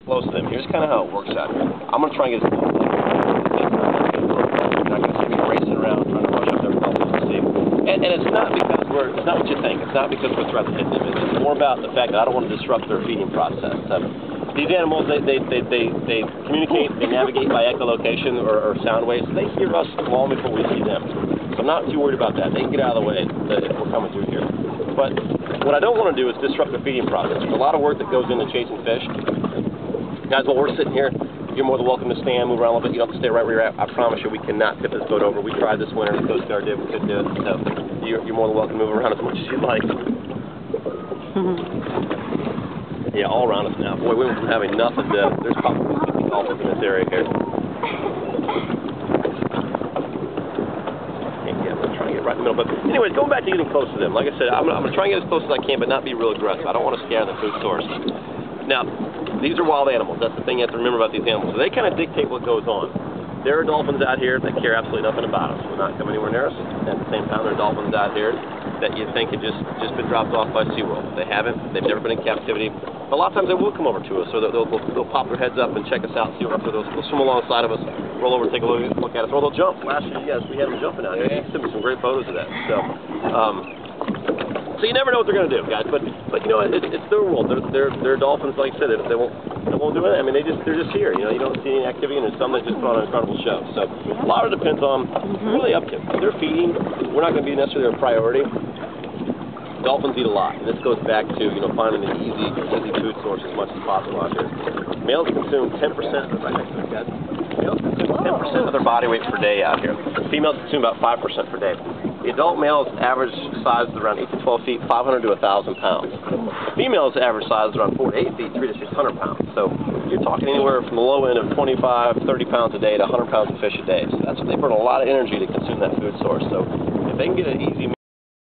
close to them. Here's kind of how it works out here. I'm going to try and get as close as I can. You're not going to see me racing around trying to rush up their dolphins to see. And it's not because it's not what you think. It's not because we're threatening them. It's more about the fact that I don't want to disrupt their feeding process. These animals, they communicate, they navigate by echolocation or sound waves. So they hear us long before we see them. So I'm not too worried about that. They can get out of the way if we're coming through here. But what I don't want to do is disrupt the feeding process. There's a lot of work that goes into chasing fish. Guys, while we're sitting here, you're more than welcome to stand, move around a little bit. You don't have to stay right where you're at. I promise you we cannot tip this boat over. We tried this winter, the Coast Guard did, we couldn't do it. So you're more than welcome to move around as much as you'd like. Yeah, all around us now. Boy, we went from having nothing to, there's probably 50 dolphins in this area here. I'm trying to get right in the middle. But anyways, going back to getting close to them. Like I said, I'm going to try and get as close as I can, but not be real aggressive. I don't want to scare the food source. Now, these are wild animals. That's the thing you have to remember about these animals. So they kind of dictate what goes on. There are dolphins out here that care absolutely nothing about us. Will not come anywhere near us. At the same time, there are dolphins out here that you think have just been dropped off by SeaWorld. They haven't. They've never been in captivity. But a lot of times they will come over to us, so they'll pop their heads up and check us out, see what we're up to. They'll swim alongside of us, roll over and take a look at us, or they'll jump. Last year, yes, we had them jumping out here. You can send me some great photos of that. So you never know what they're going to do, guys. But you know, it's their world. They're dolphins, like I said. They won't do it. I mean, they're just here. You know, you don't see any activity, and there's some that just put on an incredible show. So a lot of it depends on really up to them. If they're feeding, we're not going to be necessarily a priority. Dolphins eat a lot, and this goes back to, you know, finding the easy food source as much as possible out here. Males consume 10%, right next to it, guys. Males consume 10% of their body weight per day out here. Females consume about 5% per day. The adult male's average size is around 8 to 12 feet, 500 to 1,000 pounds. Females' average size is around 4 to 8 feet, 3 to 600 pounds. So you're talking anywhere from the low end of 25, 30 pounds a day to 100 pounds of fish a day. So they burn a lot of energy to consume that food source. So if they can get an easy